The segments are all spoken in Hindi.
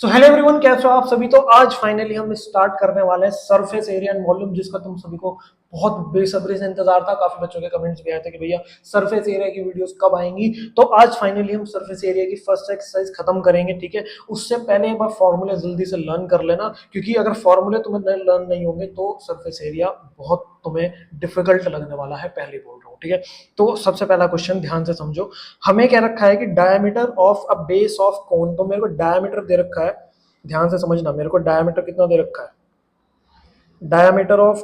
सो हेलो एवरीवन, कैसे हो आप सभी। तो आज फाइनली हम स्टार्ट करने वाले हैं सरफेस एरिया एंड वॉल्यूम, जिसका तुम सभी को बहुत बेसब्री से इंतजार था। काफी बच्चों के कमेंट्स भी आए थे कि भैया सरफेस एरिया की वीडियोस कब आएंगी। तो आज फाइनली हम सरफेस एरिया की फर्स्ट एक्सरसाइज खत्म करेंगे, ठीक है। उससे पहले एक बार फॉर्मूले जल्दी से लर्न कर लेना, क्योंकि अगर फॉर्मूले तुम्हें लर्न नहीं होंगे तो सरफेस एरिया बहुत तुम्हें डिफिकल्ट लगने वाला है, पहले बोल रहा हूँ, ठीक है। तो सबसे पहला क्वेश्चन ध्यान से समझो। हमें क्या रखा है कि diameter of a base of cone. तो मेरे को डायमीटर दे रखा है, ध्यान से समझना। मेरे को डायमीटर कितना दे रखा है, diameter of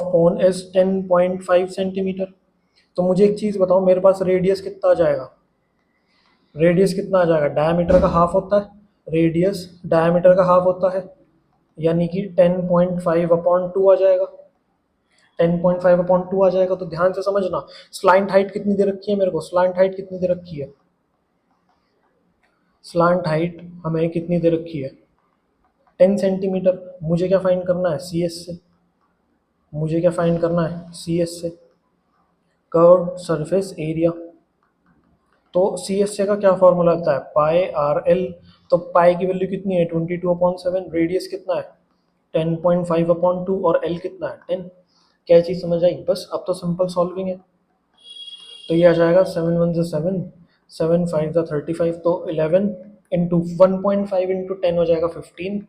cone is 10.5 centimetre. तो मुझे एक चीज बताओ, मेरे पास रेडियस कितना आ जाएगा, रेडियस कितना आ जाएगा। डायमीटर का हाफ होता है रेडियस, डायमीटर का हाफ होता है, यानी कि 10.5/2 आ जाएगा। 10.5/2 आ जाएगा। तो ध्यान से समझना, स्लाइंट हाइट कितनी दे रखी है मेरे को, स्लाइंट हाइट कितनी दे रखी है, स्लांट हाइट हमें कितनी दे रखी है, 10 सेंटीमीटर। मुझे क्या फाइंड करना है, सी एस से। मुझे क्या फाइंड करना है, सी एस से, कर्व सरफेस एरिया। तो सी एस से का क्या फॉर्मूला आता है, पाई आर एल। तो पाई की वैल्यू कितनी है, 22/7। रेडियस कितना है, 10.5/2, और एल कितना है, 10। क्या चीज़ समझ आई, बस अब तो सिंपल सॉल्विंग है। तो ये आ जाएगा 7 1 7, 7 5 35। तो 11 इंटू 1.5 इंटू 10 हो जाएगा 15।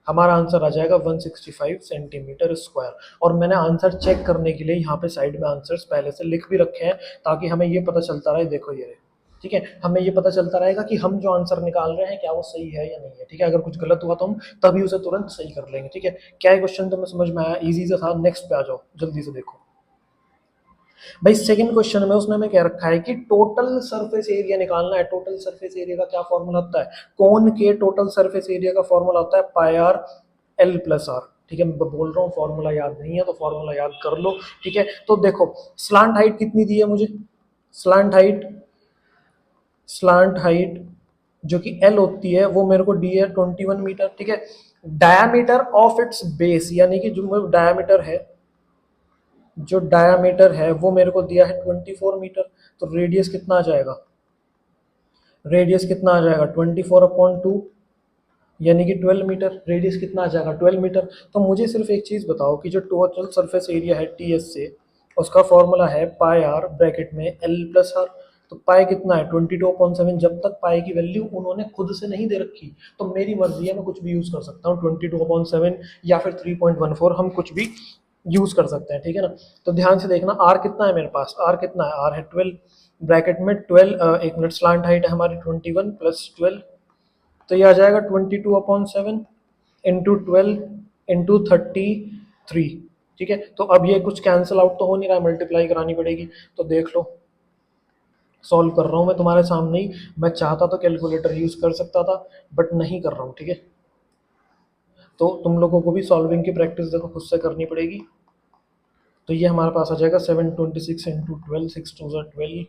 हमारा आंसर आ जाएगा 165 सेंटीमीटर स्क्वायर। और मैंने आंसर चेक करने के लिए यहाँ पे साइड में आंसर्स पहले से लिख भी रखे हैं, ताकि हमें ये पता चलता रहे, देखो ये रहे, ठीक है। हमें ये पता चलता रहेगा कि हम जो आंसर निकाल रहे हैं क्या वो सही है या नहीं है, ठीक है। अगर कुछ गलत हुआ तो हम तभी उसे तुरंत सही कर लेंगे, ठीक है। क्या ये क्वेश्चन तुम्हें समझ में आया, इजी से था। नेक्स्ट पे आ जाओ, जल्दी से देखो भाई। सेकंड क्वेश्चन में उसने हमें क्या रखा है कि टोटल सरफेस एरिया निकालना है। टोटल सरफेस एरिया का क्या फॉर्मूला होता है, कौन के टोटल सरफेस एरिया का फॉर्मूला होता है pi are l plus are, ठीक है। मैं बोल रहा हूँ फॉर्मूला याद नहीं है तो फॉर्मूला याद कर लो, ठीक है। तो देखो स्लांट हाइट कितनी दी है मुझे, स्लांट हाइट, स्लांट हाइट जो कि एल होती है वो मेरे को डी है 21 मीटर, ठीक है। डायामीटर ऑफ इट्स बेस, यानी कि जो डायामीटर है, जो डायामीटर है वो मेरे को दिया है 24 मीटर। तो रेडियस कितना आ जाएगा, रेडियस कितना आ जाएगा 24/2, यानी कि 12 मीटर। रेडियस कितना आ जाएगा 12 मीटर। तो मुझे सिर्फ एक चीज़ बताओ कि जो टोटल सरफेस एरिया है टी एस से, उसका फॉर्मूला है पाई आर ब्रैकेट में एल प्लस आर। तो पाई कितना है 22/7। जब तक पाई की वैल्यू उन्होंने खुद से नहीं दे रखी तो मेरी मर्जी है, मैं कुछ भी यूज़ कर सकता हूँ, 22/7 या फिर 3.14, हम कुछ भी यूज़ कर सकते हैं, ठीक है ना। तो ध्यान से देखना, आर कितना है मेरे पास, आर कितना है, आर है 12 ब्रैकेट में 12, एक मिनट, स्लांट हाइट है हमारी 21 प्लस 12। तो ये आ जाएगा 22/7 इंटू 12 इंटू 33, ठीक है। तो अब ये कुछ कैंसिल आउट तो हो नहीं रहा है, मल्टीप्लाई करानी पड़ेगी। तो देख लो, सॉल्व कर रहा हूँ मैं तुम्हारे सामने ही। मैं चाहता तो कैलकुलेटर यूज कर सकता था, बट नहीं कर रहा हूँ, ठीक है। तो तुम लोगों को भी सॉल्विंग की प्रैक्टिस देखो खुद से करनी पड़ेगी। तो ये हमारे पास आ जाएगा 726 इंटू 12, 6 2 12।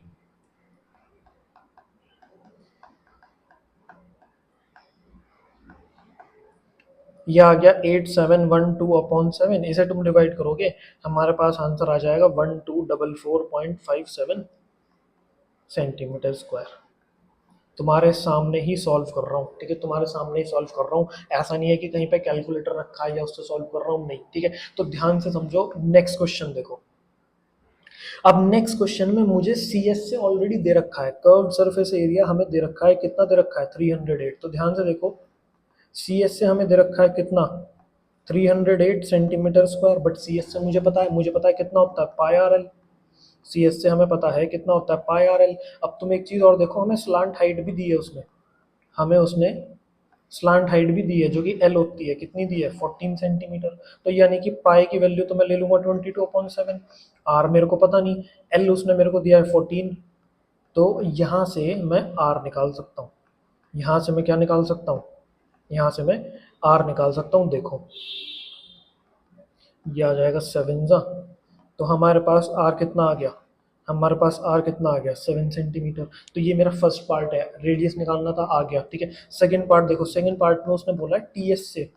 ये आ गया 8712/7। इसे तुम डिवाइड करोगे, हमारे पास आंसर आ जाएगा 1244.57 सेंटीमीटर स्क्वायर। तुम्हारे सामने ही सॉल्व कर रहा हूँ, ठीक है, तुम्हारे सामने ही सॉल्व कर रहा हूँ। ऐसा नहीं है कि कहीं पे कैलकुलेटर रखा है या उससे सॉल्व कर रहा हूँ, नहीं, ठीक है। तो ध्यान से समझो, नेक्स्ट क्वेश्चन देखो। अब नेक्स्ट क्वेश्चन में मुझे सी एस से ऑलरेडी दे रखा है, कर्व सरफेस एरिया हमें दे रखा है, कितना दे रखा है 308। तो ध्यान से देखो, सी एस से हमें दे रखा है कितना, 308 centimetre square. But C S से मुझे पता है कितना होता है pi are L. C S से हमें पता है कितना होता है पाई आर एल। अब तुम एक चीज़ और देखो, हमें स्लांट हाइट भी दी है उसने, हमें उसने स्लांट हाइट भी दी है जो कि एल होती है, कितनी दी है 14 सेंटीमीटर। तो यानी कि पाई की वैल्यू तो मैं ले लूंगा 22/7। आर मेरे को पता नहीं, एल उसने मेरे को दिया है 14। तो यहाँ से मैं आर निकाल सकता हूँ, यहाँ से मैं क्या निकाल सकता हूँ, यहाँ से मैं आर निकाल सकता हूँ। देखो ये आ जाएगा 7 तो हमारे पास आर कितना आ गया, हमारे पास आर कितना आ गया 7 सेंटीमीटर। तो ये मेरा फर्स्ट पार्ट है, रेडियस निकालना था, आ गया, ठीक है। सेकंड पार्ट देखो, सेकंड पार्ट में उसने बोला है टी एस से,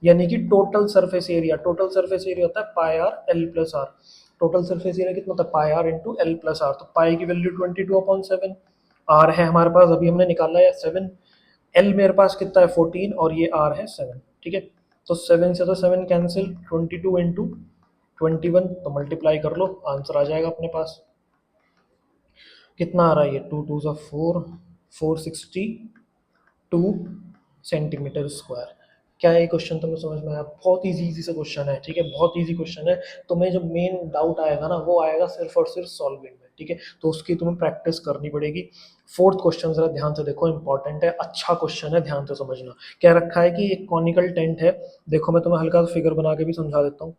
यानी कि total surface area. Total surface area होता है pi are l plus r. Total surface area कितना होता है pi r into l plus r. तो पाई की वैल्यू 22/7, आर है हमारे पास, अभी हमने निकाला है 7, एल मेरे पास कितना है 14 और ये आर है 7, ठीक है। तो 7 से तो 7 कैंसिल, 22 इंटू 21 तो मल्टीप्लाई कर लो, आंसर आ जाएगा अपने पास। कितना आ रहा है ये, 2 2 सा 4, 462 सेंटीमीटर स्क्वायर। क्या है ये क्वेश्चन तुम्हें समझ में आया? बहुत इजी सा क्वेश्चन है, ठीक है, बहुत इजी क्वेश्चन है। तुम्हें जो मेन डाउट आएगा ना वो आएगा सिर्फ और सिर्फ सॉल्विंग में, ठीक है, तो उसकी तुम्हें प्रैक्टिस करनी पड़ेगी। फोर्थ क्वेश्चन जरा ध्यान से देखो, इंपॉर्टेंट है, अच्छा क्वेश्चन है, ध्यान से समझना। क्या रखा है कि एक कॉनिकल टेंट है, देखो मैं तुम्हें हल्का सा फिगर बना के भी समझा देता हूँ।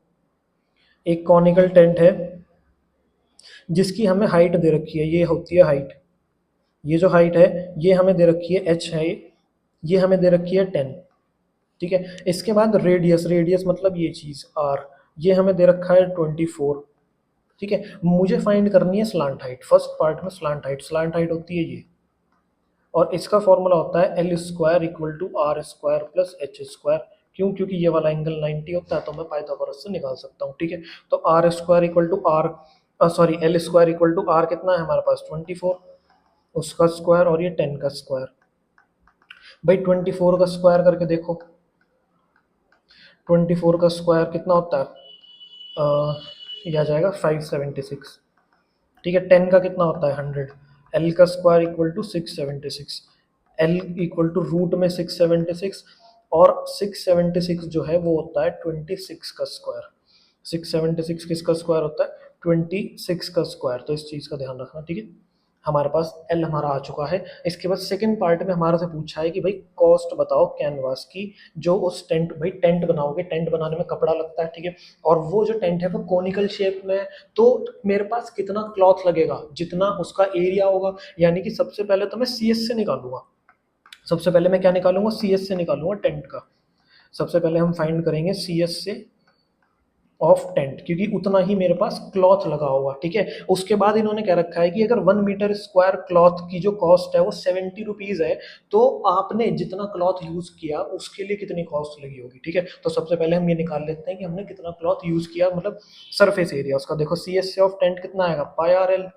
एक कॉनिकल टेंट है जिसकी हमें हाइट दे रखी है, ये होती है हाइट, ये जो हाइट है ये हमें दे रखी है h है, ये हमें दे रखी है 10, ठीक है। इसके बाद रेडियस, रेडियस मतलब ये चीज़ r, ये हमें दे रखा है 24, ठीक है। मुझे फाइंड करनी है स्लांट हाइट, फर्स्ट पार्ट में स्लांट हाइट, स्लांट हाइट होती है ये, और इसका फॉर्मूला होता है L square equal to R square plus H square. क्यों? क्योंकि ये वाला एंगल 90 होता है, तो मैं पाइथागोरस से निकाल सकता हूँ, ठीक है। तो R square equal to R, sorry L square equal to R कितना है हमारे पास 24, उसका स्क्वायर और ये 10 का स्क्वायर। भाई 24 का स्क्वायर करके देखो, 24 का स्क्वायर कितना होता है, ये आ जाएगा 576, ठीक है। 10 का कितना होता है 100, एल का square equal to 676, L equal to root में 676, और 676 जो है वो होता है 26 का स्क्वायर, 676 किसका स्क्वायर होता है 26 का स्क्वायर, तो इस चीज़ का ध्यान रखना, ठीक है। हमारे पास एल हमारा आ चुका है। इसके बाद सेकंड पार्ट में हमारे से पूछा है कि भाई कॉस्ट बताओ कैनवास की, जो उस टेंट, भाई टेंट बनाओगे, टेंट बनाने में कपड़ा लगता है, ठीक है, और वो जो टेंट है वो कोनिकल शेप में है, तो मेरे पास कितना क्लॉथ लगेगा, जितना उसका एरिया होगा, यानी कि सबसे पहले तो मैं सी एस से निकालूंगा, सबसे पहले मैं क्या निकालूंगा, सी एस से निकालूंगा टेंट का। सबसे पहले हम फाइंड करेंगे सी एस से ऑफ टेंट, क्योंकि उतना ही मेरे पास क्लॉथ लगा होगा, ठीक है। उसके बाद इन्होंने क्या रखा है कि अगर 1 मीटर स्क्वायर क्लॉथ की जो कॉस्ट है वो 70 रुपीज़ है, तो आपने जितना क्लॉथ यूज किया उसके लिए कितनी कॉस्ट लगी होगी, ठीक है। तो सबसे पहले हम ये निकाल लेते हैं कि हमने कितना क्लॉथ यूज किया, मतलब सरफेस एरिया उसका। देखो C S C of tent कितना आएगा, पाई आर एल,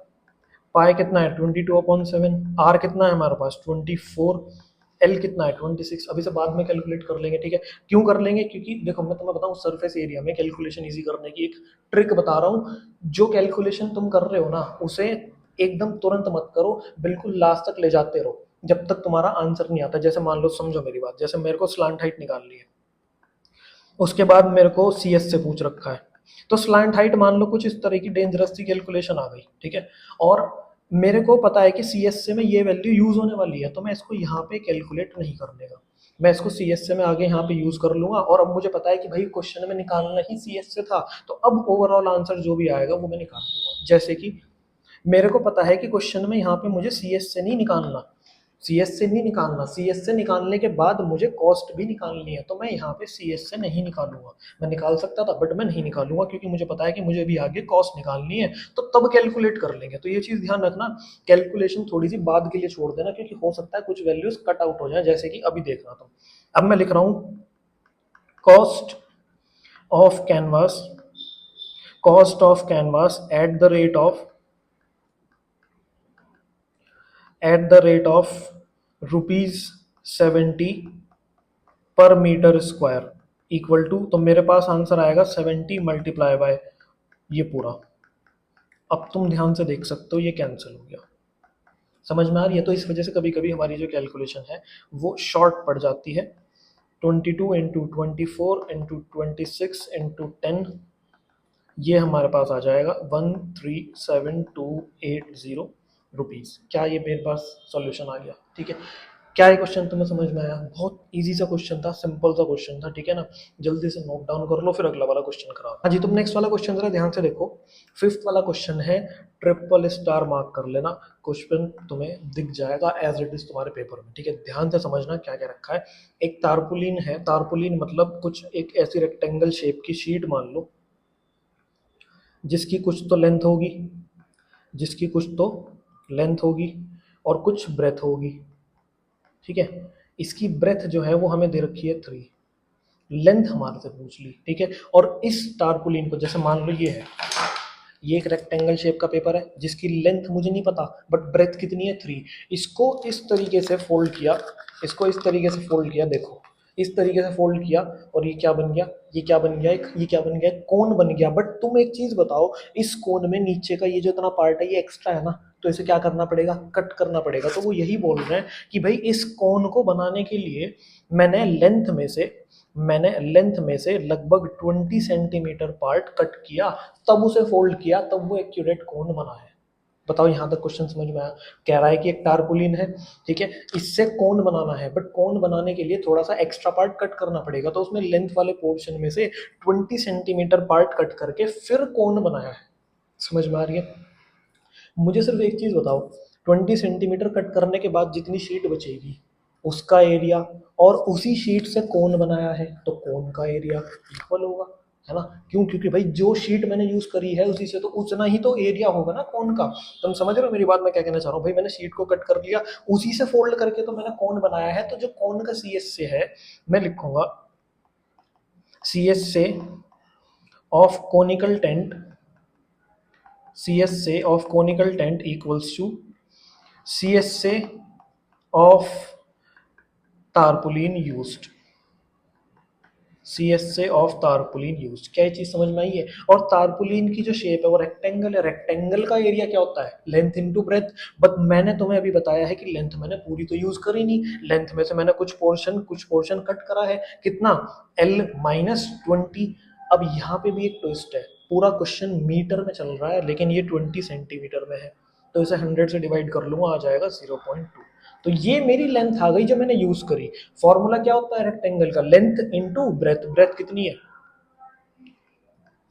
पाई कितना है 22/7, आर कितना है हमारे पास 24, एल कितना है 26, अभी से बाद में कैलकुलेट कर लेंगे, ठीक है। क्यों कर लेंगे, क्योंकि देखो मैं तुम्हें बताऊं सरफेस एरिया में कैलकुलेशन इजी करने की एक ट्रिक बता रहा हूँ। जो कैलकुलेशन तुम कर रहे हो ना उसे एकदम तुरंत मत करो, बिल्कुल लास्ट तक ले जाते रहो जब तक तुम्हारा आंसर नहीं आता। जैसे मान लो, समझो मेरी बात, जैसे मेरे को स्लांट हाइट निकालनी है, उसके बाद मेरे को सी एस से पूछ रखा है, तो स्लांट हाइट मान लो कुछ इस तरह की डेंजरस सी कैलकुलेशन आ गई, ठीक है, और मेरे को पता है कि सी एस से में ये वैल्यू यूज होने वाली है, तो मैं इसको यहाँ पे कैलकुलेट नहीं करने का, मैं इसको सी एस से में आगे यहाँ पे यूज कर लूंगा। और अब मुझे पता है कि भाई क्वेश्चन में निकालना ही सी एस से था, तो अब ओवरऑल आंसर जो भी आएगा वो मैं निकाल लूंगा। जैसे कि मेरे को पता है कि क्वेश्चन में यहाँ पे मुझे सी एस से नहीं निकालना, सी एस से नहीं निकालना, सी एस से निकालने के बाद मुझे कॉस्ट भी निकालनी है, तो मैं यहाँ पे सी एस से नहीं निकालूंगा। मैं निकाल सकता था बट मैं नहीं निकालूंगा, क्योंकि मुझे पता है कि मुझे भी आगे कॉस्ट निकालनी है, तो तब कैलकुलेट कर लेंगे। तो ये चीज़ ध्यान रखना, कैलकुलेशन थोड़ी सी बाद के लिए छोड़ देना, क्योंकि हो सकता है कुछ वैल्यूज कट आउट हो जाए, जैसे कि अभी देख रहा था। अब मैं लिख रहा हूँ cost of canvas, cost of canvas eight the rate of, eight the rate of ₹70 पर मीटर स्क्वायर इक्वल टू, तो मेरे पास आंसर आएगा 70 मल्टीप्लाई बाय ये पूरा। अब तुम ध्यान से देख सकते हो ये कैंसिल हो गया, समझ में आ रही है? तो इस वजह से कभी कभी हमारी जो कैलकुलेशन है वो शॉर्ट पड़ जाती है। 22 इंटू 24 इंटू 26 इंटू 10, ये हमारे पास आ जाएगा 137280 रुपीज़। क्या ये मेरे पास सॉल्यूशन आ गया? ठीक है, क्या ये क्वेश्चन तुम्हें समझ में आया? बहुत इजी सा क्वेश्चन था, सिंपल सा क्वेश्चन था, ठीक है ना। जल्दी से नोट डाउन कर लो, फिर अगला वाला क्वेश्चन कराओ। हाँ जी, तुम नेक्स्ट वाला क्वेश्चन जरा ध्यान से देखो। फिफ्थ वाला क्वेश्चन है, ट्रिपल स्टार मार्क कर लेना, क्वेश्चन तुम्हें दिख जाएगा एज इट इज तुम्हारे पेपर में, ठीक है। ध्यान से समझना क्या क्या रखा है। एक तारपुलिन है, तारपुलिन मतलब कुछ एक ऐसी रेक्टेंगल शेप की शीट मान लो, जिसकी कुछ तो लेंथ होगी, जिसकी कुछ तो लेंथ होगी और कुछ ब्रेथ होगी, ठीक है। इसकी ब्रेथ जो है वो हमें दे रखी है 3, लेंथ हमारे से पूछ ली, ठीक है। और इस टारपुलिन को जैसे मान लो ये है, ये एक रेक्टेंगल शेप का पेपर है जिसकी लेंथ मुझे नहीं पता बट ब्रेथ कितनी है 3। इसको इस तरीके से फोल्ड किया, इसको इस तरीके से फोल्ड किया, देखो इस तरीके से फोल्ड किया और ये क्या बन गया, ये क्या बन गया, एक ये क्या बन गया, एक कोन बन गया। बट तुम एक चीज बताओ, इस कोन में नीचे का ये जो इतना पार्ट है ये एक्स्ट्रा है ना, तो इसे क्या करना पड़ेगा, कट करना पड़ेगा। तो वो यही बोल रहे हैं कि भाई इस कोन को बनाने के लिए मैंने लेंथ में से लगभग 20 सेंटीमीटर पार्ट कट किया, तब उसे फोल्ड किया, तब वो एक्यूरेट कोन बना है। बताओ यहाँ तक क्वेश्चन समझ में आया। कह रहा है कि एक टारपुलिन है, ठीक है, इससे कोन बनाना है, बट कोन बनाने के लिए थोड़ा सा एक्स्ट्रा पार्ट कट करना पड़ेगा, तो उसमें लेंथ वाले पोर्शन में से 20 सेंटीमीटर पार्ट कट करके फिर कोन बनाया है। समझ में आ रही है। मुझे सिर्फ एक चीज बताओ, 20 सेंटीमीटर कट करने के बाद जितनी शीट बचेगी उसका एरिया, और उसी शीट से कोन बनाया है तो कोन का एरिया इक्वल होगा, है ना। क्यों? क्योंकि भाई जो शीट मैंने यूज करी है उसी से तो उतना ही तो एरिया होगा ना कोन का। तुम समझ रहे हो मेरी बात, मैं क्या कहना चाह रहा हूँ। भाई मैंने शीट को कट कर लिया, उसी से फोल्ड करके तो मैंने कोन बनाया है, तो जो कोन का सी एस से है मैं लिखूंगा सी एस से of conical tent, C S से of conical tent equals to C S से of tarpaulin used, C S से ऑफ तारपुलिन यूज। क्या ये चीज समझ में आई है। और तारपुलिन की जो शेप है वो रेक्टेंगल है, रेक्टेंगल का एरिया क्या होता है, लेंथ इनटू ब्रेथ। बट मैंने तुम्हें अभी बताया है कि लेंथ मैंने पूरी तो यूज करी नहीं, लेंथ में से मैंने कुछ पोर्शन कट करा है। कितना, L-20। अब यहाँ पे भी एक ट्विस्ट है, पूरा क्वेश्चन मीटर में चल रहा है लेकिन ये 20 सेंटीमीटर में है, तो इसे 100 से डिवाइड कर लूंगा, आ जाएगा 0.2। तो ये मेरी लेंथ आ गई जो मैंने यूज करी। फॉर्मूला क्या होता है रेक्टेंगल का, लेंथ इनटू ब्रेथ। ब्रेथ कितनी है,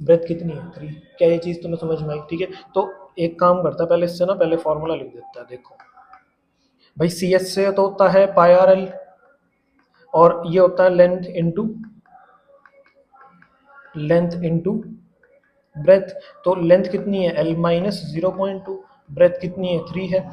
ब्रेथ कितनी है 3। क्या ये चीज तुम्हें समझ में आई, ठीक है। तो एक काम करता है, पहले इससे ना पहले फॉर्मूला लिख देता है। देखो भाई सी एस से तो होता है पाई आर एल, और ये होता है लेंथ इनटू ब्रेथ। तो लेंथ कितनी है L-0.2, ब्रेथ कितनी है 3 है।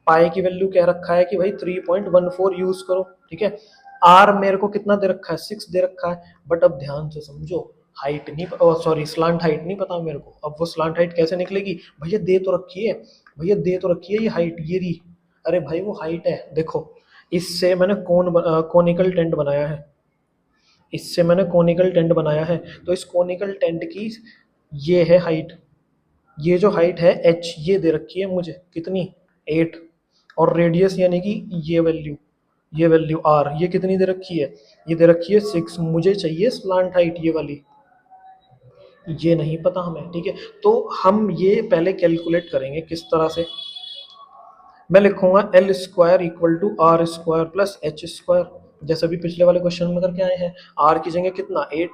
पाई की वैल्यू कह रखा है कि भाई 3.14 यूज करो, ठीक है। आर मेरे को कितना दे रखा है, 6 दे रखा है। बट अब ध्यान से समझो, हाइट नहीं, सॉरी स्लांट हाइट नहीं पता मेरे को। अब वो स्लांट हाइट कैसे निकलेगी, भैया दे तो रखी है, भैया दे तो रखी है ये हाइट, ये रही। अरे भाई वो हाइट है, देखो इससे मैंने कोनिकल टेंट बनाया है, इससे मैंने कोनिकल टेंट बनाया है, तो इस कोनिकल टेंट की ये है हाइट, ये जो हाइट है एच ये दे रखी है मुझे कितनी 8, और रेडियस यानी कि ये वैल्यू आर ये कितनी दे रखी है, ये दे रखी है 6। मुझे चाहिए स्लांट हाइट ये वाली, ये नहीं पता हमें, ठीक है। तो हम ये पहले कैलकुलेट करेंगे किस तरह से। मैं लिखूंगा L² = R² + H², जैसे भी पिछले वाले क्वेश्चन में करके आए हैं। आर की जगह कितना 8,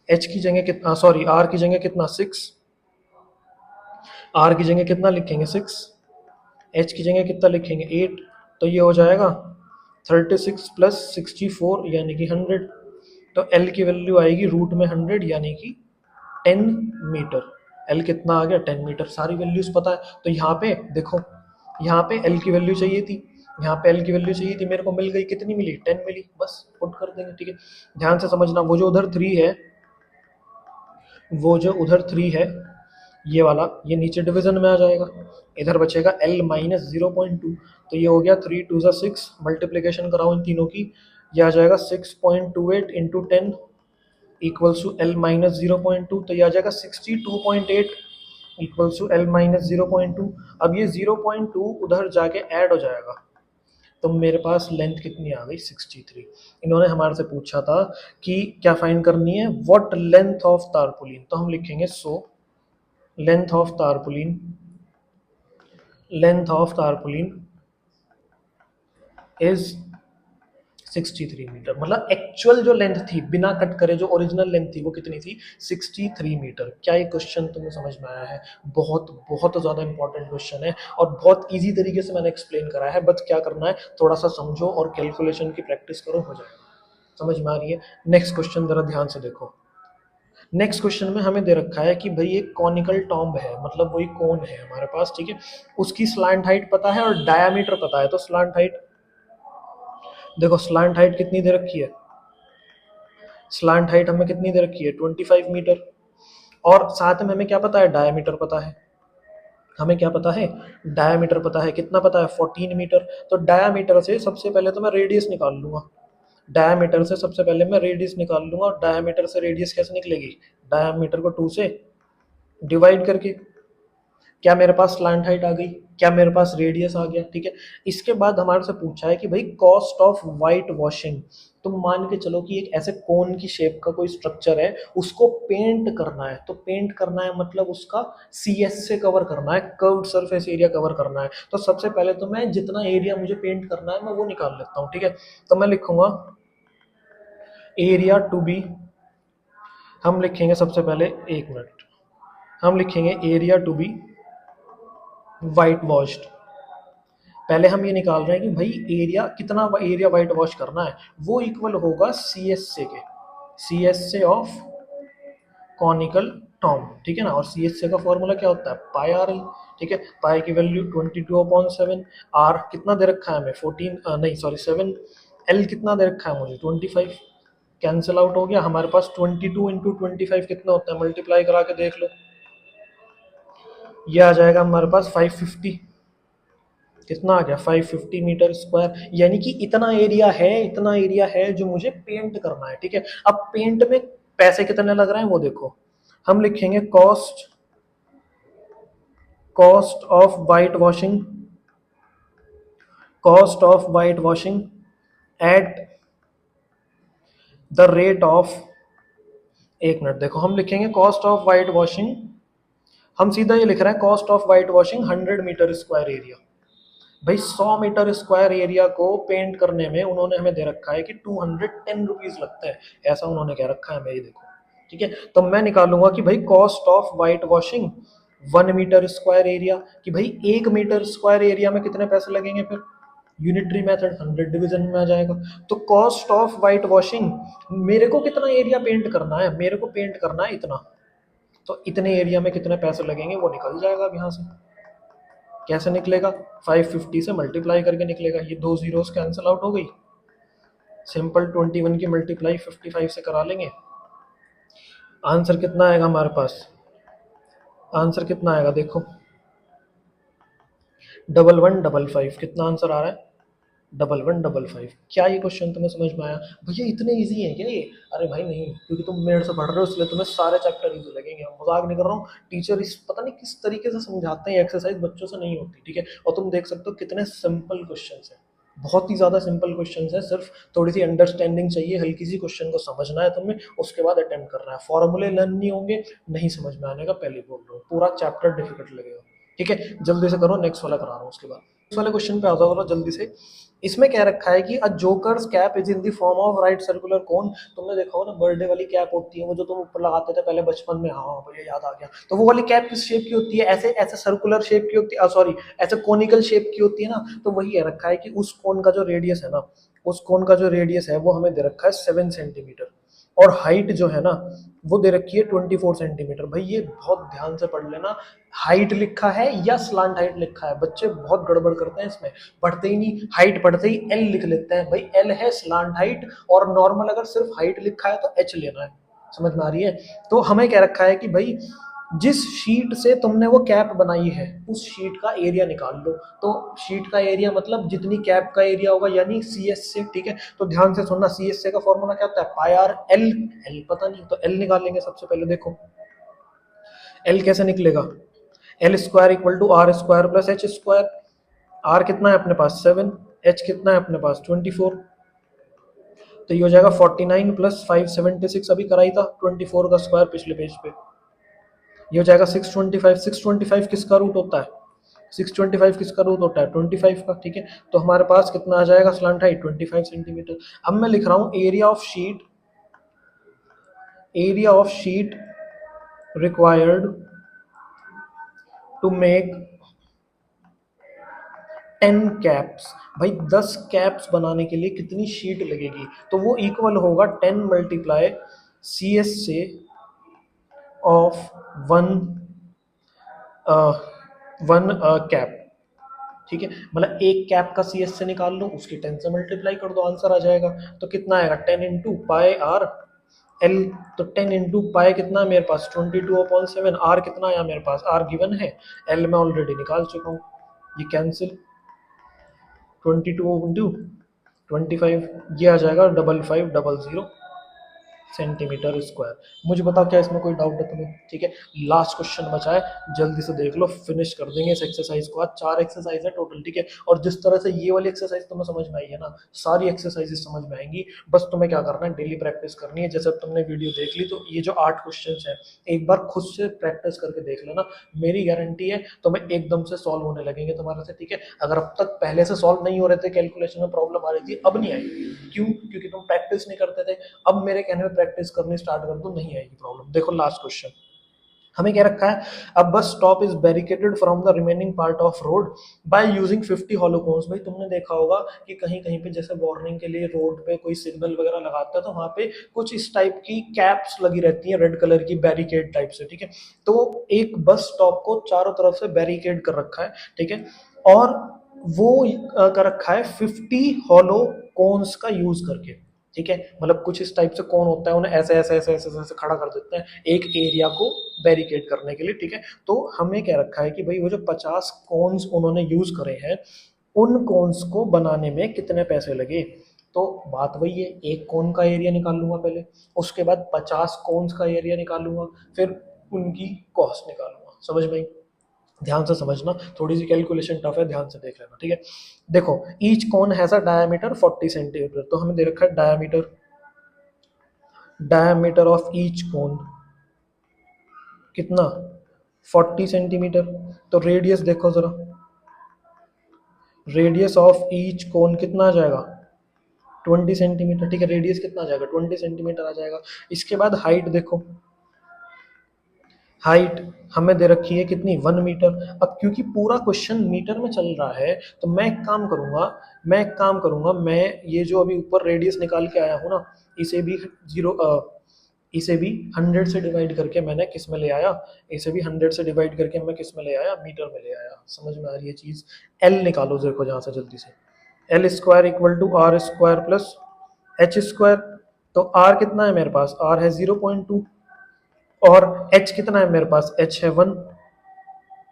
एच की जगह कितना, सॉरी आर की जगह कितना 6, आर की जगह कितना लिखेंगे 6, एच की जगह कितना लिखेंगे 8। तो ये हो जाएगा 36 + 64 यानी कि 100। तो एल की वैल्यू आएगी रूट में 100 यानी कि 10 मीटर। एल कितना आ गया 10 मीटर, सारी वैल्यूज पता है। तो यहाँ पे देखो, यहाँ पे एल की वैल्यू चाहिए थी, यहाँ पे एल की वैल्यू चाहिए थी, मेरे को मिल गई, कितनी मिली 10 मिली, बस पुट कर देंगे, ठीक है। ध्यान से समझना, वो जो उधर 3 है, वो जो उधर 3 है ये वाला, ये नीचे डिवीजन में आ जाएगा, इधर बचेगा L-0.2। तो ये हो गया 3 2 ज़ा 6, मल्टीप्लीकेशन कराओ इन तीनों की, ये आ जाएगा 6.28 इंटू 10 इक्वल्स टू L-0.2। तो ये आ जाएगा 62.8 इक्वल्स टू L-0.2। अब ये 0.2 उधर जाके ऐड हो जाएगा, तो मेरे पास लेंथ कितनी आ गई 63। इन्होंने हमारे से पूछा था कि क्या फाइंड करनी है, व्हाट लेंथ ऑफ तारपुलिन, तो हम लिखेंगे so length of tarpaulin, length of tarpaulin is 63 metre. मतलब एक्चुअल जो लेंथ थी बिना कट करे, जो ओरिजिनल लेंथ थी वो कितनी थी 63 मीटर। क्या ये क्वेश्चन तुम्हें समझ में आया है। बहुत बहुत ज़्यादा इंपॉर्टेंट क्वेश्चन है और बहुत इजी तरीके से मैंने एक्सप्लेन करा है, बस क्या करना है थोड़ा सा समझो और कैलकुलेशन की प्रैक्टिस करो, हो जाएगा। समझ में आ रही है। नेक्स्ट क्वेश्चन जरा ध्यान से देखो। नेक्स्ट क्वेश्चन में हमें दे रखा है कि भाई एक कॉनिकल टॉम्ब है, मतलब वही कोन है हमारे पास, ठीक है। उसकी स्लांट हाइट पता है और डायामीटर पता है। तो स्लांट हाइट देखो, स्लांट हाइट कितनी दे रखी है, स्लांट हाइट हमें कितनी दे रखी है 25 मीटर। और साथ में हमें क्या पता है, डायमीटर पता है। हमें क्या पता है, डायमीटर पता है। कितना पता है, 14 मीटर। तो डायमीटर से सबसे पहले तो मैं रेडियस निकाल लूंगा। डायमीटर से सबसे पहले मैं रेडियस निकाल लूंगा। और डायमीटर से रेडियस कैसे निकलेगी, डायमीटर को 2 से डिवाइड करके। क्या मेरे पास स्लैंट हाइट आ गई, क्या मेरे पास रेडियस आ गया, ठीक है। इसके बाद हमारे से पूछा है कि भाई कॉस्ट ऑफ वाइट वॉशिंग। तो मान के चलो कि एक ऐसे कोन की शेप का कोई स्ट्रक्चर है, उसको पेंट करना है। तो पेंट करना है मतलब उसका CS से कवर करना है, कर्व्ड सरफेस एरिया कवर करना है। तो सबसे पहले तो मैं जितना एरिया मुझे पेंट करना है मैं वो निकाल लेता हूँ, ठीक है। तो मैं लिखूंगा एरिया टू बी, हम लिखेंगे सबसे पहले, एक मिनट, हम लिखेंगे area to be whitewashed. पहले हम ये निकाल रहे हैं कि भाई एरिया कितना एरिया वाइट वॉश करना है, वो इक्वल होगा CSA के, CSA ऑफ कॉनिकल टॉम, ठीक है ना। और CSA का फॉर्मूला क्या होता है, पाई आर एल, ठीक है। पाई की वैल्यू 22/7, आर कितना दे रखा है हमें 14, नहीं सॉरी 7, एल कितना दे रखा है मुझे 25। कैंसिल आउट हो गया हमारे पास, 22 × 25 कितना होता है, मल्टीप्लाई करा के देख लो, ये आ जाएगा हमारे पास 550। कितना आ गया, 550 मीटर स्क्वायर। यानी कि इतना एरिया है, इतना एरिया है जो मुझे पेंट करना है, ठीक है। अब पेंट में पैसे कितने लग रहे हैं वो देखो। हम लिखेंगे cost, cost of white washing, cost of white washing eight the rate of, एक मिनट देखो, हम लिखेंगे कॉस्ट ऑफ वाइट वॉशिंग, हम सीधा ये लिख रहे हैं cost of whitewashing 100 metre square area. भाई 100 मीटर स्क्वायर एरिया को पेंट करने में उन्होंने हमें दे रखा है कि 210 रुपीज लगता है, ऐसा उन्होंने कह रखा है, मैं ये देखो, ठीक है। तो मैं निकालूंगा कि भाई cost of whitewashing 1 metre square area, कि भाई 1 मीटर स्क्वायर एरिया में कितने पैसे लगेंगे, फिर यूनिटरी मेथड 100 डिवीजन में आ जाएगा। तो कॉस्ट ऑफ वाइट वॉशिंग, मेरे को कितना एरिया पेंट करना है, मेरे को पेंट करना है इतना, तो इतने एरिया में कितने पैसे लगेंगे वो निकल जाएगा अब यहाँ से। कैसे निकलेगा, 550 से मल्टीप्लाई करके निकलेगा, ये दो जीरोस कैंसिल आउट हो गई। सिंपल 21 की मल्टीप्लाई 55 से करा लेंगे। आंसर कितना आएगा हमारे पास, आंसर कितना आएगा देखो, 1155। कितना आंसर आ रहा है, 1155। क्या ये क्वेश्चन तुम्हें समझ में आया, भैया इतने इजी है क्या ये। अरे भाई नहीं, क्योंकि तुम मेरे से पढ़ रहे हो इसलिए तुम्हें सारे चैप्टर इजी लगेंगे, मजाक नहीं कर रहा हूँ। टीचर इस पता नहीं किस तरीके से समझाते हैं, एक्सरसाइज बच्चों से नहीं होती, ठीक है। और तुम देख सकते हो कितने सिंपल क्वेश्चन है, बहुत ही ज़्यादा सिंपल क्वेश्चन है। सिर्फ थोड़ी सी अंडरस्टैंडिंग चाहिए, हल्की सी क्वेश्चन को समझना है तुम्हें, उसके बाद अटेम्प्ट करना है। फॉर्मूले लर्न नहीं होंगे, नहीं समझ में आने का, पहले बोल रहा हूँ, पूरा चैप्टर डिफिकल्ट लगेगा, ठीक है। जल्दी से करो, नेक्स्ट वाला करा रहा हूँ उसके बाद। नेक्स्ट वाले क्वेश्चन पे आ जाओ जल्दी से। इसमें क्या रखा है कि a joker's cap is in the form of right circular cone. तुमने देखा हो ना, बर्थडे वाली कैप होती है वो, जो तुम ऊपर लगाते थे पहले बचपन में, हाँ भैया याद आ गया। तो वो वाली कैप किस शेप की होती है, ऐसे ऐसे सर्कुलर शेप की होती है, सॉरी ऐसे कोनिकल शेप की होती है ना। तो वही है रखा है कि उस कोन का जो रेडियस है ना, उस कोन का जो रेडियस है वो हमें दे रखा है 7 सेंटीमीटर, और हाइट जो है ना वो दे रखी है 24 सेंटीमीटर। भाई ये बहुत ध्यान से पढ़ लेना, हाइट लिखा है या स्लांट हाइट लिखा है, बच्चे बहुत गड़बड़ करते हैं इसमें, पढ़ते ही नहीं, हाइट पढ़ते ही एल लिख लेते हैं। भाई एल है स्लांट हाइट, और नॉर्मल अगर सिर्फ हाइट लिखा है तो एच लेना है, समझ में आ रही है। तो हमें क्या रखा है कि भाई जिस शीट से तुमने वो कैप बनाई है उस शीट का एरिया निकाल लो। तो शीट का एरिया मतलब जितनी कैप का एरिया होगा, यानी CS से, ठीक है। तो ध्यान से सुनना, CSA का फॉर्मूला क्या होता है, पाई आर एल। एल पता नहीं, तो एल निकालेंगे सबसे पहले, देखो एल कैसे निकलेगा, L square equal to R square plus H square. R कितना है अपने पास 7, एच कितना है अपने पास 24। तो ये हो जाएगा 49 प्लस 576, अभी कराई था 24 का स्क्वायर पिछले पेज पे। ये हो जाएगा 625। 625 किसका रूट होता है, 625 किसका रूट होता है 25 का, ठीक है। तो हमारे पास कितना आ जाएगा स्लांट हाइट 25 सेंटीमीटर। अब मैं लिख रहा हूँ area of sheet, area of sheet required to make 10 caps. भाई 10 कैप्स बनाने के लिए कितनी शीट लगेगी, तो वो इक्वल होगा 10 multiply CSA of one one cap, ठीक है। मतलब एक कैप का CS से निकाल लो, उसकी 10 से मल्टीप्लाई कर दो, आंसर आ जाएगा। तो कितना आएगा 10 इंटू पाई आर एल तो 10 इंटू पाई कितना है मेरे पास 22/7, आर कितना आया मेरे पास, आर गिवन है, एल मैं ऑलरेडी निकाल चुका हूँ, ये कैंसिल, 22 इंटू 25 ये आ जाएगा 5550 सेंटीमीटर स्क्वायर। मुझे बताओ क्या इसमें कोई डाउट है तुम्हें? ठीक है, लास्ट क्वेश्चन बचा है, जल्दी से देख लो, फिनिश कर देंगे इस एक्सरसाइज को। आज 4 एक्सरसाइज है टोटल, ठीक है। और जिस तरह से ये वाली एक्सरसाइज तुम्हें समझ में आई है ना, सारी एक्सरसाइजेस समझ में आएंगी। बस तुम्हें क्या करना है, डेली प्रैक्टिस करनी है। जैसे तुमने वीडियो देख ली, तो ये जो 8 क्वेश्चन है एक बार खुद से प्रैक्टिस करके देख लेना, मेरी गारंटी है तुम्हें एकदम से सॉल्व होने लगेंगे तुम्हारे से, ठीक है। अगर अब तक पहले से सॉल्व नहीं हो रहे थे, कैलकुलेशन में प्रॉब्लम आ रही थी, अब नहीं आएगी। क्यों? क्योंकि तुम प्रैक्टिस नहीं करते थे। अब मेरे कहने में प्रैक्टिस करनी स्टार्ट कर दो, नहीं आएगी प्रॉब्लम। देखो लास्ट क्वेश्चन हमें क्या रखा है, अब bus stop is barricaded from the remaining part of road by using 50 hollow cones. भाई तुमने देखा होगा कि कहीं कहीं पे जैसे वार्निंग के लिए रोड पे कोई सिग्नल वगैरह लगाता है, तो वहां पे कुछ इस टाइप की कैप्स लगी रहती है रेड कलर की, बैरिकेड टाइप से, ठीक है। तो एक बस स्टॉप को चारों तरफ से बैरिकेड कर रखा है, ठीक है। और वो कर रखा है 50 हॉलो कोन्स का यूज करके, ठीक है। मतलब कुछ इस टाइप से कौन होता है, उन्हें ऐसे ऐसे ऐसे ऐसे ऐसे खड़ा कर देते हैं एक एरिया को बैरिकेड करने के लिए, ठीक है। तो हमें क्या रखा है कि भाई वो जो 50 कॉन्स उन्होंने यूज करे हैं, उन कॉन्स को बनाने में कितने पैसे लगे। तो बात वही है, एक कॉन का एरिया निकाल लूंगा पहले, उसके बाद 50 कॉन्स का एरिया निकालूंगा, फिर उनकी कॉस्ट निकालूंगा। समझ में आई? ध्यान से समझना, थोड़ी सी कैलकुलेशन टफ है, ध्यान से देख लेना, ठीक है। देखो each cone has a diameter 40 centimetre, तो हमें दे रखा है diameter, diameter of each cone कितना 40 सेंटीमीटर। तो रेडियस देखो जरा, रेडियस ऑफ ईच कोन कितना आ जाएगा 20 सेंटीमीटर, ठीक है। रेडियस कितना आ जाएगा 20 सेंटीमीटर आ जाएगा। इसके बाद हाइट देखो, हाइट हमें दे रखी है कितनी 1 मीटर। अब क्योंकि पूरा क्वेश्चन मीटर में चल रहा है, तो मैं एक काम करूंगा, मैं ये जो अभी ऊपर रेडियस निकाल के आया हूँ ना, इसे भी जीरो इसे भी 100 से डिवाइड करके मैंने किस में ले आया, इसे भी 100 से डिवाइड करके मैं किस में ले आया, मीटर में ले आया। समझ में आ रही है चीज? एल निकालो देखो जहां से जल्दी से, L square equal to R square plus H square. तो आर कितना है मेरे पास, आर है 0.2, और एच कितना है मेरे पास, एच है 1।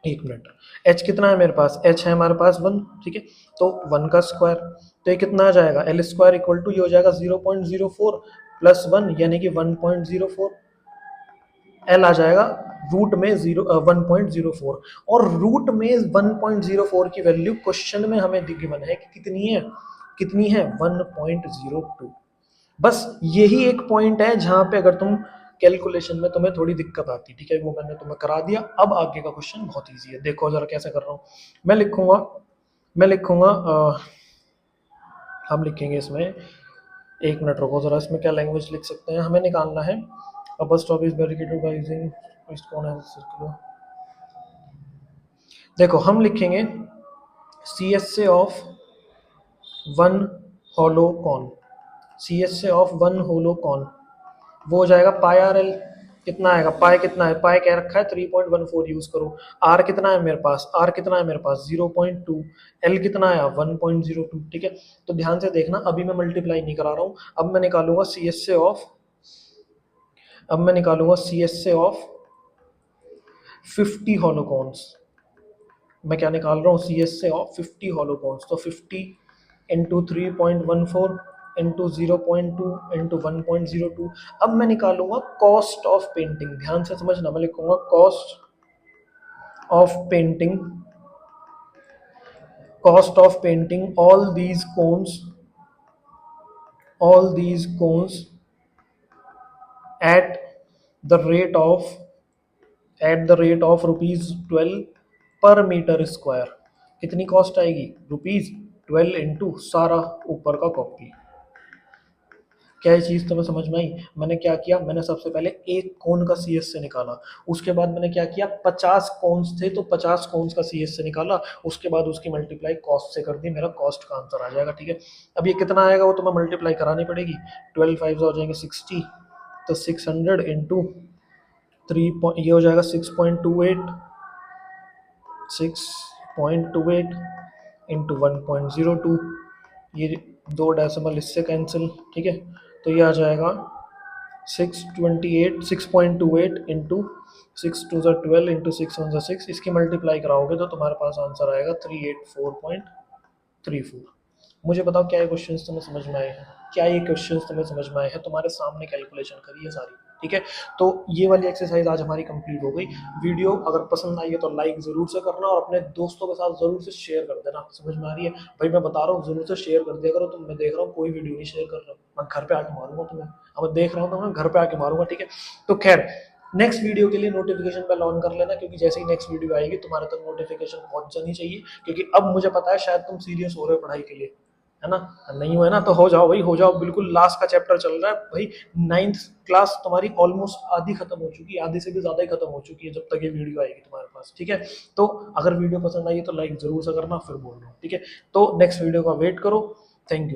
एक मिनट, एच कितना है मेरे पास, एच है हमारे पास 1, ठीक है। तो 1 का स्क्वायर, तो ये कितना आ जाएगा, एल स्क्वायर इक्वल टू ये हो जाएगा 0.04 प्लस 1 यानी कि 1.04, एल आ जाएगा रूट में 1.04। और रूट में 1.04 की वैल्यू क्वेश्चन में हमें गिवन है कि कितनी है, कितनी है 1.02। बस यही एक पॉइंट है जहां पे अगर तुम कैलकुलेशन में तुम्हें थोड़ी दिक्कत आती, ठीक है, वो मैंने तुम्हें करा दिया। अब आगे का क्वेश्चन बहुत इजी है, देखो जरा कैसे कर रहा हूँ। मैं लिखूंगा मैं लिखूंगा हम लिखेंगे इसमें, एक मिनट रुको जरा, इसमें क्या लैंग्वेज लिख सकते हैं, हमें निकालना है upper stop is barricaded by using कौन है सर्कुलर। देखो हम लिखेंगे सी एस से of one hollow cone, C S से ऑफ वन होलो कॉन, वो हो जाएगा पाई आर एल। कितना आएगा, पाई कितना है, पाई क्या रखा है 3.14 यूज करो। आर कितना है मेरे पास, आर कितना है मेरे पास 0.2, एल कितना आया 1.02, ठीक है। तो ध्यान से देखना, अभी मैं मल्टीप्लाई नहीं करा रहा हूँ, अब मैं निकालूंगा सी एस से ऑफ, अब मैं निकालूंगा सी एस से ऑफ 50 हॉलोकॉन्स। मैं क्या निकाल रहा हूँ, सी एस से ऑफ 50 हॉलोकॉन्स, तो 50 इंटू 3.14 इंटू 0.2 इंटू 1.02। अब मैं निकालूंगा कॉस्ट ऑफ पेंटिंग, ध्यान से समझना, मैं लिखूंगा cost of painting, cost of painting all these cones at the rate of ₹12 per metre square. कितनी कॉस्ट आएगी, ₹12 इंटू सारा ऊपर का कॉपी। क्या ये चीज़ तुम्हें समझ में आई? मैंने क्या किया, मैंने सबसे पहले एक कोन का सी एस से निकाला, उसके बाद मैंने क्या किया, 50 कोन्स थे तो 50 कोन्स का सी एस से निकाला, उसके बाद उसकी मल्टीप्लाई कॉस्ट से कर दी, मेरा कॉस्ट का आंसर आ जाएगा, ठीक है। अब ये कितना आएगा वो तुम्हें मल्टीप्लाई करानी पड़ेगी, 12 5 हो जाएंगे 60, तो 600 इंटू 3, ये हो जाएगा 6.28, 6.28 इंटू 1.02, ये दो डेसिमल इससे कैंसिल, ठीक है। तो ये आ जाएगा 628 6.28 इंटू 6 2 12 इंटू 6 1 6, इसकी मल्टीप्लाई कराओगे तो तुम्हारे पास आंसर आएगा 384.34। मुझे बताओ क्या ये क्वेश्चंस तुम्हें समझ में आए हैं? क्या ये क्वेश्चंस तुम्हें समझ में आए हैं? तुम्हारे सामने कैलकुलेशन करी है सारी, ठीक है। तो ये वाली एक्सरसाइज आज हमारी कंप्लीट हो गई। वीडियो अगर पसंद आई है तो लाइक जरूर से करना और अपने दोस्तों के साथ जरूर से शेयर कर देना। समझ में आ रही है भाई? मैं बता रहा हूँ जरूर से शेयर कर दिया करो। तुम, मैं देख रहा हूँ कोई वीडियो नहीं शेयर कर रहा हूँ, मैं घर पे आके मारूंगा तुम्हें। अब मैं देख रहा हूँ तो मैं घर पे आके मारूंगा, ठीक है। तो खैर, नेक्स्ट वीडियो के लिए नोटिफिकेशन बेल ऑन कर लेना, क्योंकि जैसे ही नेक्स्ट वीडियो आएगी तुम्हारे तक नोटिफिकेशन पहुंच जानी चाहिए। क्योंकि अब मुझे पता है शायद तुम सीरियस हो रहे हो पढ़ाई के लिए, है ना? नहीं हुआ ना तो हो जाओ भाई, हो जाओ। बिल्कुल लास्ट का चैप्टर चल रहा है भाई। 9th क्लास तुम्हारी ऑलमोस्ट आधी खत्म हो चुकी है, आधी से भी ज्यादा ही खत्म हो चुकी है जब तक ये वीडियो आएगी तुम्हारे पास, ठीक है। तो अगर वीडियो पसंद आई है तो लाइक जरूर से करना, फिर बोल रहा हूँ, ठीक है। तो नेक्स्ट वीडियो का वेट करो। Thank you.